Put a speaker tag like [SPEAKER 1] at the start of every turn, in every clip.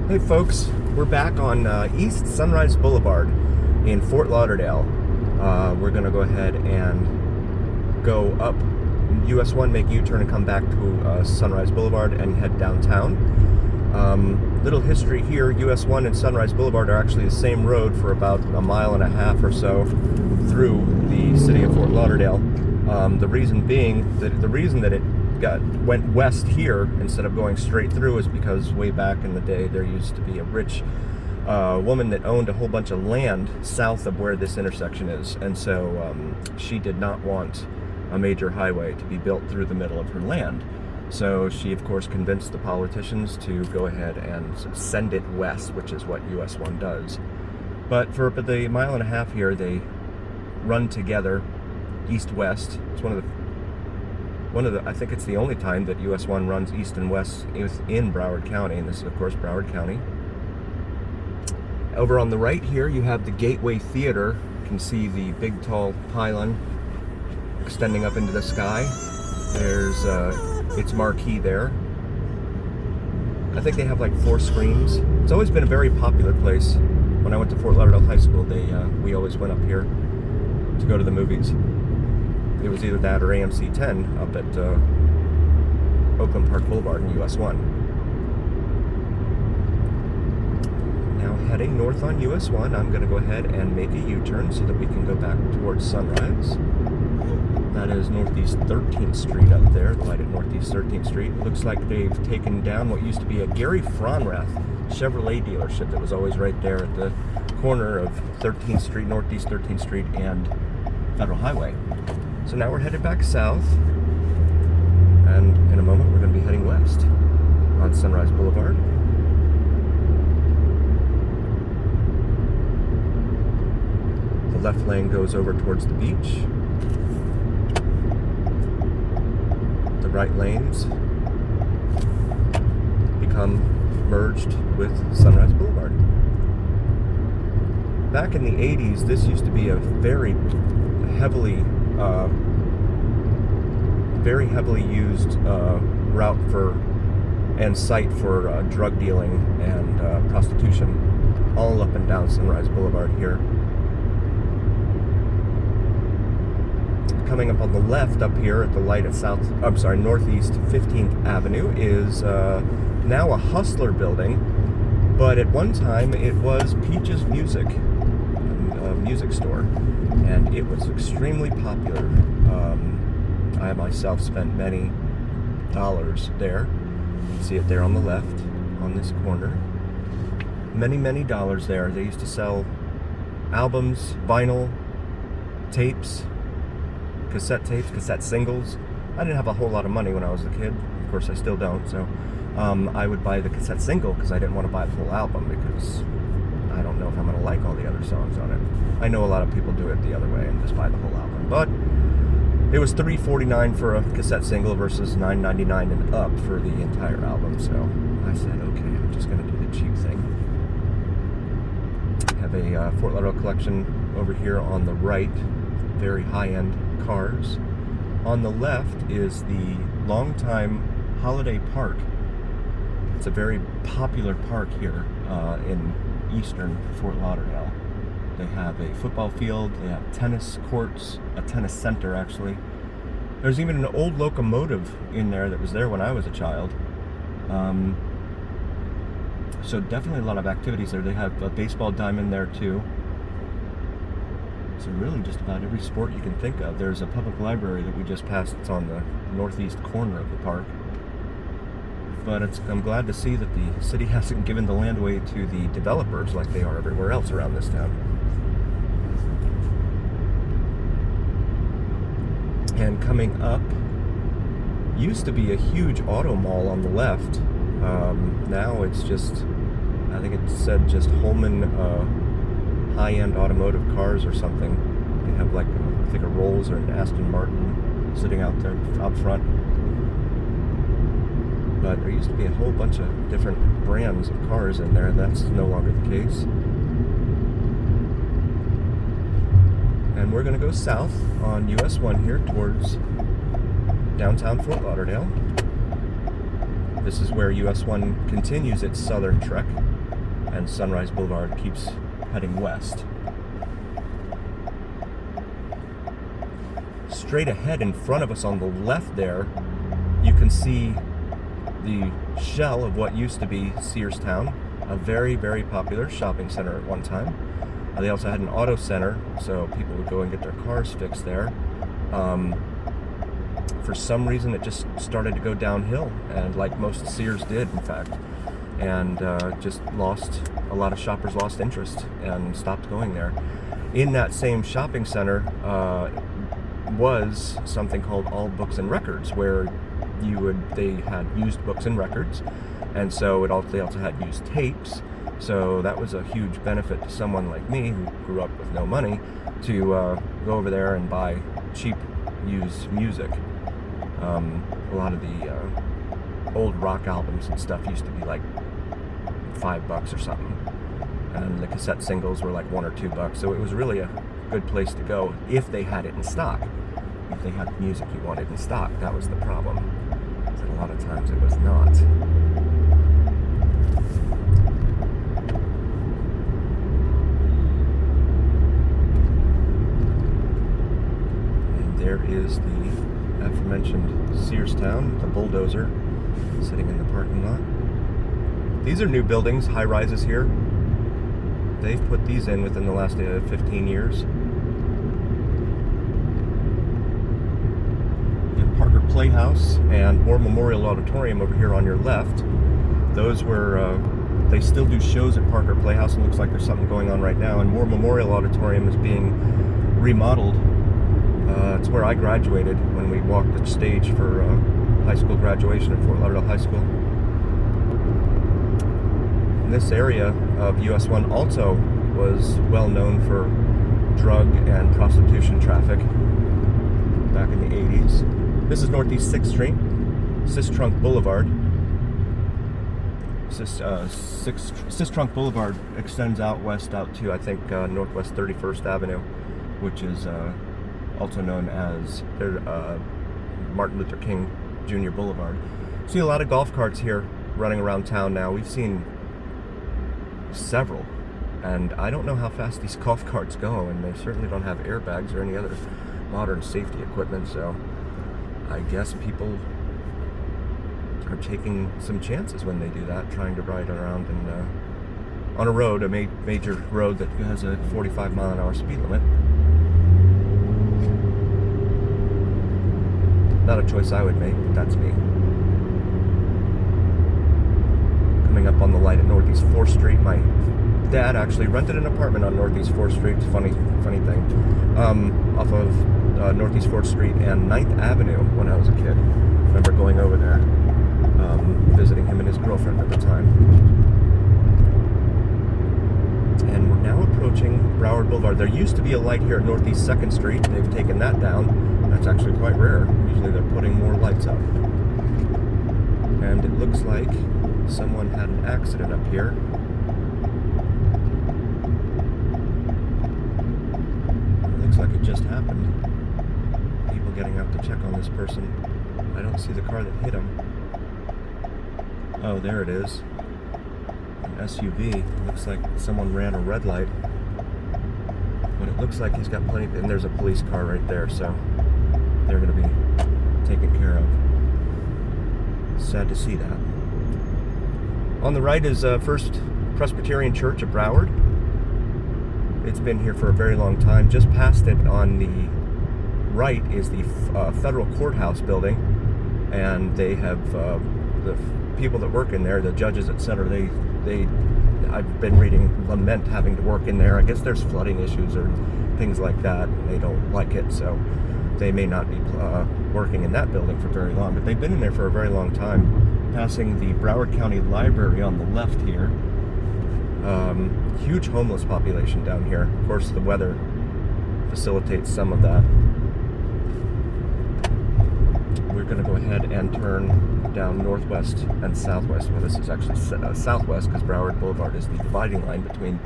[SPEAKER 1] Hey folks, we're back on East Sunrise Boulevard in Fort Lauderdale. We're going to go ahead and go up US1, make a U-turn and come back to Sunrise Boulevard and head downtown. Little history here, US1 and Sunrise Boulevard are actually the same road for about a mile and a half or so through the city of Fort Lauderdale. The reason being, the reason that it went west here instead of going straight through is because way back in the day there used to be a rich woman that owned a whole bunch of land south of where this intersection is, and so she did not want a major highway to be built through the middle of her land. So she of course convinced the politicians to go ahead and send it west, which is what US1 does. But for the mile and a half here they run together east-west. It's one of the I think it's the only time that US1 runs east and west in Broward County, and this is of course Broward County. Over on the right here you have the Gateway Theater. You can see the big tall pylon extending up into the sky. There's its marquee there. I think they have like 4 screens. It's always been a very popular place. When I went to Fort Lauderdale High School, we always went up here to go to the movies. It was either that or AMC 10 up at Oakland Park Boulevard in US1. Now heading north on US1, I'm going to go ahead and make a U-turn so that we can go back towards Sunrise. That is Northeast 13th Street up there, the light at Northeast 13th Street. It looks like they've taken down what used to be a Gary Fronrath Chevrolet dealership that was always right there at the corner of 13th Street, Northeast 13th Street, and Federal Highway. So now we're headed back south, and in a moment we're going to be heading west on Sunrise Boulevard. The left lane goes over towards the beach. The right lanes become merged with Sunrise Boulevard. Back in the 80s, this used to be a very heavily used route and site for drug dealing and prostitution, all up and down Sunrise Boulevard here. Coming up on the left up here at the light at Northeast 15th Avenue is now a Hustler building, but at one time it was Peach's Music, a music store, and it was extremely popular. I myself spent many dollars there. You can see it there on the left, on this corner. Many dollars there. They used to sell albums, vinyl, tapes, cassette tapes, cassette singles. I didn't have a whole lot of money when I was a kid. Of course, I still don't. So I would buy the cassette single because I didn't want to buy the whole album because I don't know if I'm going to like all the other songs on it. I know a lot of people do it the other way and just buy the whole album. But it was $3.49 for a cassette single versus $9.99 and up for the entire album. So I said, okay, I'm just going to do the cheap thing. I have a Fort Lauderdale collection over here on the right. Very high-end cars. On the left is the longtime Holiday Park. It's a very popular park here in eastern Fort Lauderdale. They have a football field, they have tennis courts, a tennis center actually. There's even an old locomotive in there that was there when I was a child. So definitely a lot of activities there. They have a baseball diamond there too. So really just about every sport you can think of. There's a public library that we just passed. It's on the northeast corner of the park. But I'm glad to see that the city hasn't given the land away to the developers like they are everywhere else around this town. And coming up, used to be a huge auto mall on the left. Now it's just, I think it said just Holman high-end automotive cars or something. They have like, I think a Rolls or an Aston Martin sitting out there out front. But there used to be a whole bunch of different brands of cars in there, and that's no longer the case. And we're going to go south on US1 here towards downtown Fort Lauderdale. This is where US1 continues its southern trek and Sunrise Boulevard keeps heading west. Straight ahead in front of us on the left there, you can see the shell of what used to be Searstown, a very, very popular shopping center at one time. They also had an auto center, so people would go and get their cars fixed there. For some reason, it just started to go downhill, and like most Sears did, in fact, and just a lot of shoppers lost interest and stopped going there. In that same shopping center was something called All Books and Records, where they had used books and records, and so they also had used tapes. So that was a huge benefit to someone like me who grew up with no money to go over there and buy cheap used music. A lot of the old rock albums and stuff used to be like $5 or something, and the cassette singles were like $1 or $2. So it was really a good place to go if they had it in stock. If they had music you wanted in stock, that was the problem. So a lot of times it was not. And there is the aforementioned Searstown, the bulldozer sitting in the parking lot. These are new buildings, high rises here. They've put these in within the last 15 years. You have Parker Playhouse and War Memorial Auditorium over here on your left. Those were, they still do shows at Parker Playhouse, and looks like there's something going on right now. And War Memorial Auditorium is being remodeled. It's where I graduated when we walked the stage for high school graduation at Fort Lauderdale High School. And this area of US1 also was well known for drug and prostitution traffic back in the 80s. This is Northeast 6th Street, Sistrunk Boulevard. Sistrunk Boulevard extends out west out to, I think, Northwest 31st Avenue, which is also known as Martin Luther King Jr. Boulevard. See a lot of golf carts here running around town now. We've seen several, and I don't know how fast these golf carts go, and they certainly don't have airbags or any other modern safety equipment, so I guess people are taking some chances when they do that, trying to ride around on a road, a major road that has a 45-mile-an-hour speed limit. Not a choice I would make, but that's me. Coming up on the light at Northeast 4th Street, my dad actually rented an apartment on Northeast 4th Street. Funny thing. Off of Northeast 4th Street and 9th Avenue when I was a kid. I remember going over there, visiting him and his girlfriend at the time. And we're now approaching Broward Boulevard. There used to be a light here at Northeast 2nd Street. They've taken that down. That's actually quite rare. Usually they're putting more lights up. And it looks like someone had an accident up here. It looks like it just happened. People getting out to check on this person. I don't see the car that hit him. Oh, there it is. An SUV. It looks like someone ran a red light. But it looks like he's got plenty, and there's a police car right there, so they're going to be taken care of. Sad to see that. On the right is First Presbyterian Church of Broward. It's been here for a very long time. Just past it on the right is the federal courthouse building, and they have the people that work in there, the judges, etc. I've been reading, lament having to work in there. I guess there's flooding issues or things like that, and they don't like it, so they may not be working in that building for very long, but they've been in there for a very long time. Passing the Broward County Library on the left here. Huge homeless population down here. Of course, the weather facilitates some of that. We're going to go ahead and turn down northwest and southwest. Well, this is actually southwest, because Broward Boulevard is the dividing line between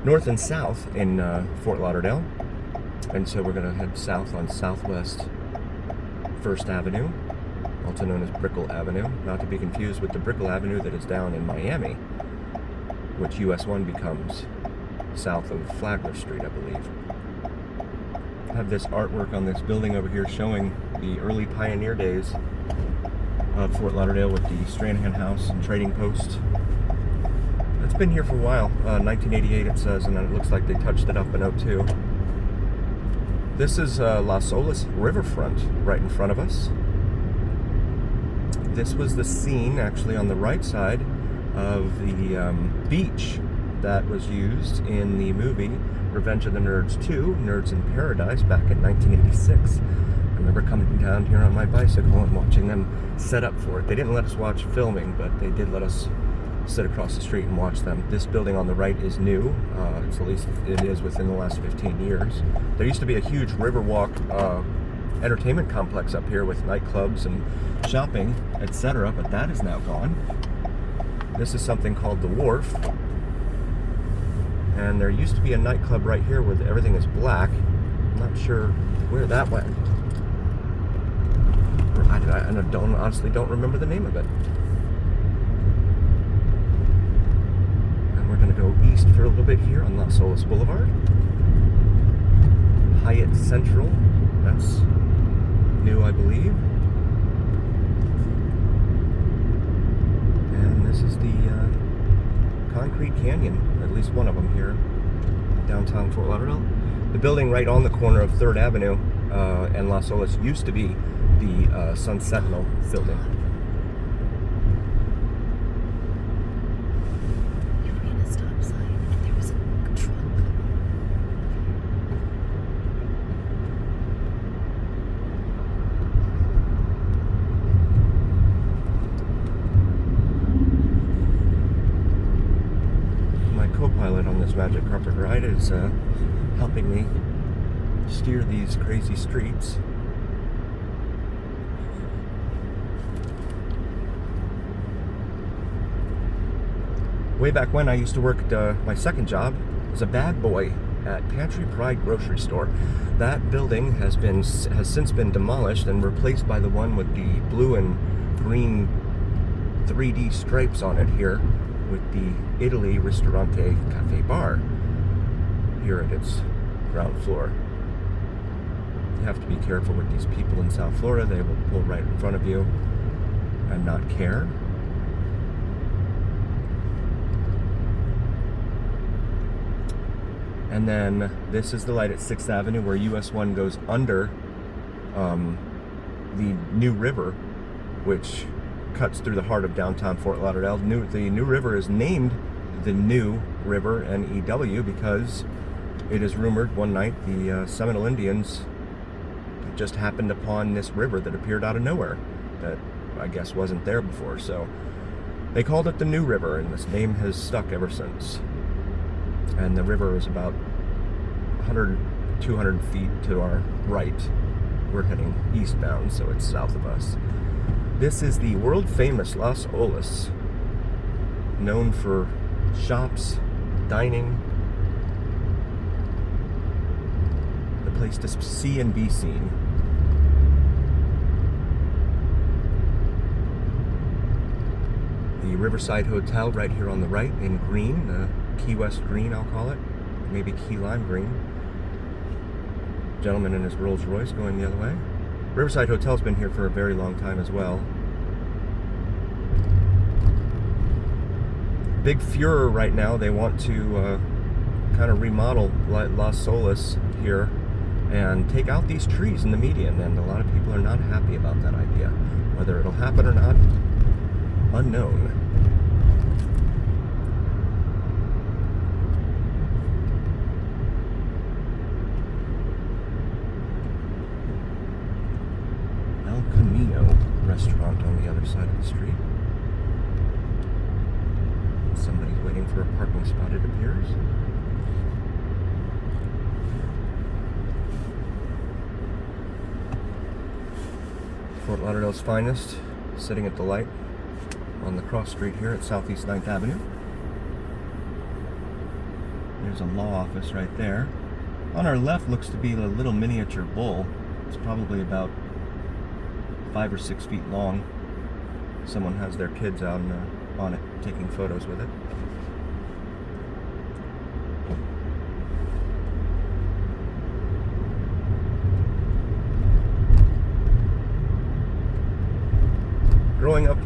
[SPEAKER 1] north and south in Fort Lauderdale. And so we're going to head south on Southwest 1st Avenue, also known as Brickell Avenue, not to be confused with the Brickell Avenue that is down in Miami. which US1 becomes south of Flagler Street, I believe. I have this artwork on this building over here showing the early pioneer days of Fort Lauderdale with the Stranahan House and Trading Post. It's been here for a while. 1988 it says, and then it looks like they touched it up in '02. This is Las Olas Riverfront right in front of us. This was the scene, actually, on the right side of the beach that was used in the movie Revenge of the Nerds 2, Nerds in Paradise, back in 1986. I remember coming down here on my bicycle and watching them set up for it. They didn't let us watch filming, but they did let us sit across the street and watch them. This building on the right is new. It's at least it is within the last 15 years. There used to be a huge Riverwalk entertainment complex up here with nightclubs and shopping, etc., but that is now gone. This is something called the Wharf. And there used to be a nightclub right here where everything is black. I'm not sure where that went. I honestly don't remember the name of it. And we're going to go east for a little bit here on Las Olas Boulevard. Hyatt Central. That's new, I believe. And this is the Concrete Canyon, at least one of them here, downtown Fort Lauderdale. The building right on the corner of 3rd Avenue and Las Olas used to be the Sun Sentinel building.
[SPEAKER 2] You ran a stop sign and there was a truck.
[SPEAKER 1] Co-pilot on this Magic Carpet ride is helping me steer these crazy streets. Way back when, I used to work at my second job as a bad boy at Pantry Pride grocery store. That building has since been demolished and replaced by the one with the blue and green 3D stripes on it here, with the Italy Ristorante Cafe Bar here at its ground floor. You have to be careful with these people in South Florida. They will pull right in front of you and not care. And then this is the light at 6th Avenue where US1 goes under the New River, which cuts through the heart of downtown Fort Lauderdale. The New River is named the New River, N-E-W, because it is rumored one night the Seminole Indians just happened upon this river that appeared out of nowhere that I guess wasn't there before. So they called it the New River, and this name has stuck ever since. And the river is about 100, 200 feet to our right. We're heading eastbound, so it's south of us. This is the world-famous Las Olas, known for shops, dining, the place to see and be seen. The Riverside Hotel right here on the right in green, Key West green I'll call it, maybe Key Lime green. Gentleman in his Rolls Royce going the other way. Riverside Hotel's been here for a very long time as well. Big furor right now. They want to kind of remodel Las Olas here and take out these trees in the median, and a lot of people are not happy about that idea. Whether it'll happen or not, unknown. Restaurant on the other side of the street. Somebody's waiting for a parking spot, it appears. Fort Lauderdale's finest, sitting at the light on the cross street here at Southeast 9th Avenue. There's a law office right there. On our left looks to be a little miniature bull. It's probably about 5 or 6 feet long. Someone has their kids out on it taking photos with it.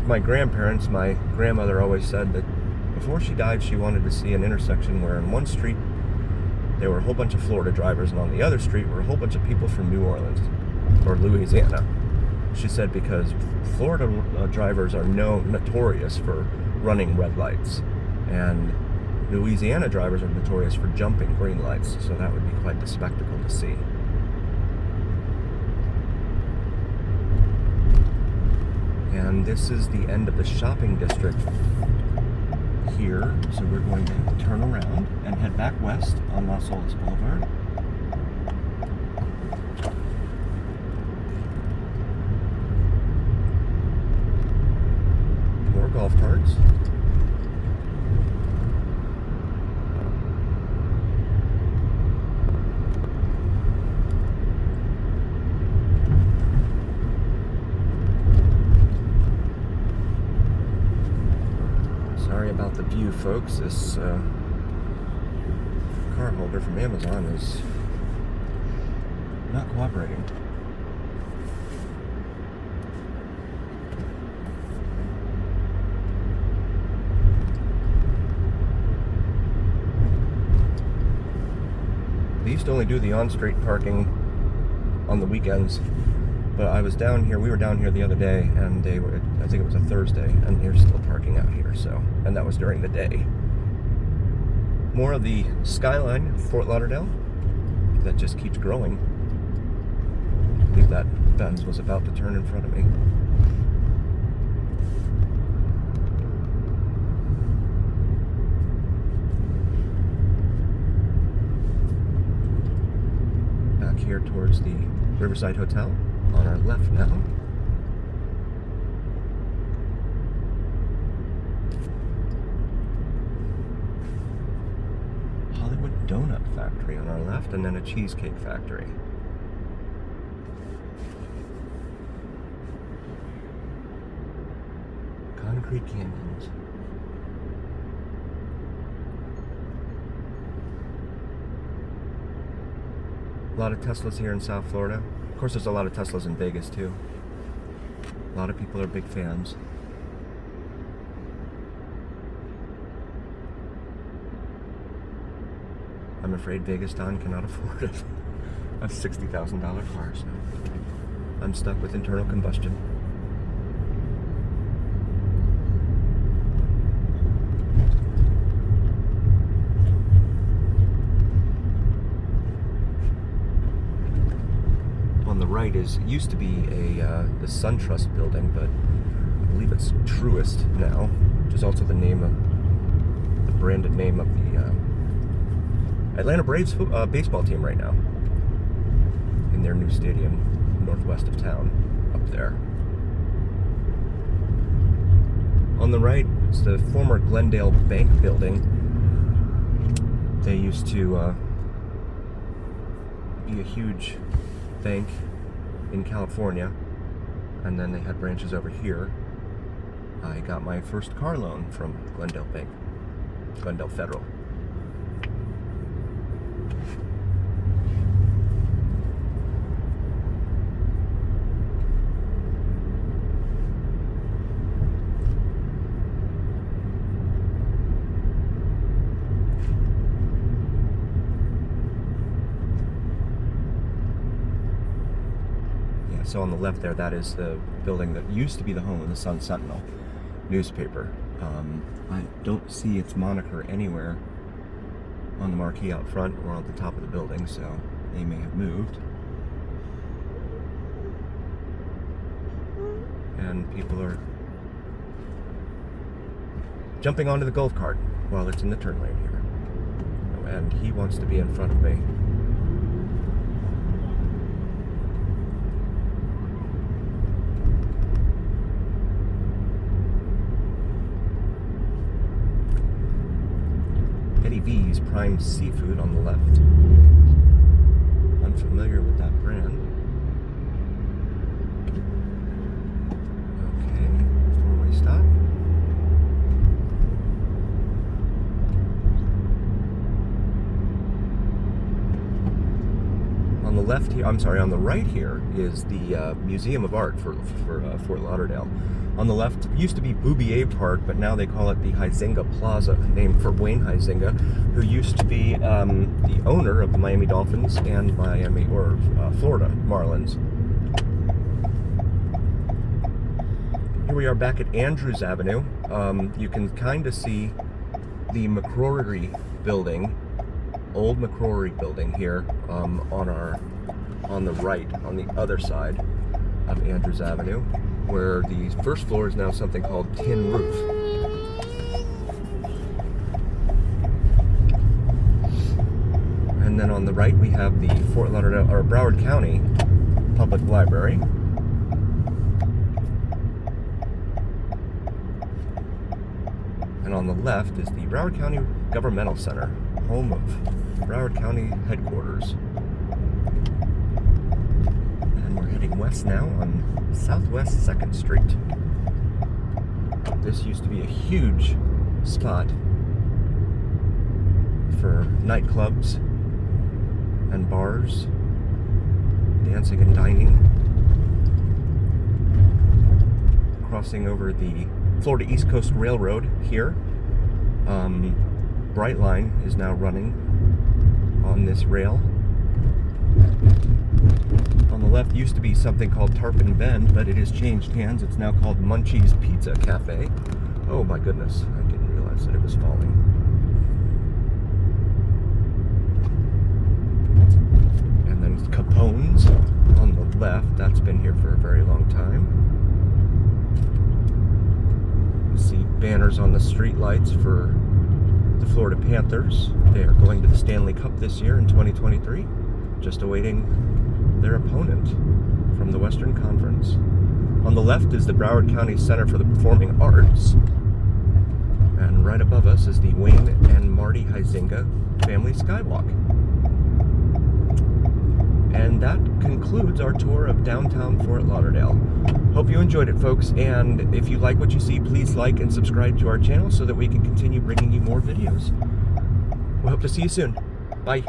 [SPEAKER 1] my grandparents, my grandmother always said that before she died, she wanted to see an intersection where in one street there were a whole bunch of Florida drivers, and on the other street were a whole bunch of people from New Orleans or Louisiana. She said because Florida drivers are notorious for running red lights, and Louisiana drivers are notorious for jumping green lights, so that would be quite the spectacle to see. And this is the end of the shopping district here, so we're going to turn around and head back west on Las Olas Boulevard. More golf carts. Sorry about the view, folks. This car holder from Amazon is not cooperating. They used to only do the on-street parking on the weekends, but I was down here, we were down here the other day, and they were, I think it was a Thursday, and they're still parking out here, so, and that was during the day. More of the skyline of Fort Lauderdale that just keeps growing. I believe that Benz was about to turn in front of me. Back here towards the Riverside Hotel. On our left now. Hollywood Donut Factory on our left, and then a cheesecake factory. Concrete canyons. A lot of Teslas here in South Florida. Of course, there's a lot of Teslas in Vegas too. A lot of people are big fans. I'm afraid Vegas Don cannot afford a $60,000 car, so I'm stuck with internal combustion. On the right used to be the SunTrust building, but I believe it's Truist now, which is also the branded name of the Atlanta Braves baseball team right now, in their new stadium northwest of town, up there. On the right, it's the former Glendale Bank building. They used to be a huge bank in California, and then they had branches over here. I got my first car loan from Glendale Bank, Glendale Federal. So on the left there, that is the building that used to be the home of the Sun Sentinel newspaper. I don't see its moniker anywhere on the marquee out front or on the top of the building, so they may have moved. And people are jumping onto the golf cart while it's in the turn lane here. And he wants to be in front of me. Eddie V's Prime Seafood on the left. Unfamiliar with that brand. Okay, four-way stop. On the left here, I'm sorry, on the right here is the Museum of Art for Fort Lauderdale. On the left used to be Bouvier Park, but now they call it the Huizenga Plaza, named for Wayne Huizenga, who used to be the owner of the Miami Dolphins and Florida Marlins. Here we are back at Andrews Avenue. You can kind of see the McCrory building, old McCrory building here on the right, on the other side of Andrews Avenue, where the first floor is now something called Tin Roof. And then on the right we have the Fort Lauderdale or Broward County Public Library. And on the left is the Broward County Governmental Center, home of Broward County headquarters. And we're heading west now on Southwest 2nd Street. This used to be a huge spot for nightclubs and bars, dancing and dining. Crossing over the Florida East Coast Railroad here. Brightline is now running on this rail. On the left used to be something called Tarpon Bend, but it has changed hands. It's now called Munchie's Pizza Cafe. Oh my goodness, I didn't realize that it was falling. And then Capone's on the left. That's been here for a very long time. You see banners on the street lights for the Florida Panthers. They are going to the Stanley Cup this year in 2023, just awaiting their opponent from the Western Conference. On the left is the Broward County Center for the Performing Arts, and right above us is the Wayne and Marty Huizenga Family Skywalk. And that concludes our tour of downtown Fort Lauderdale. Hope you enjoyed it, folks, and if you like what you see, please like and subscribe to our channel so that we can continue bringing you more videos. We hope to see you soon. Bye.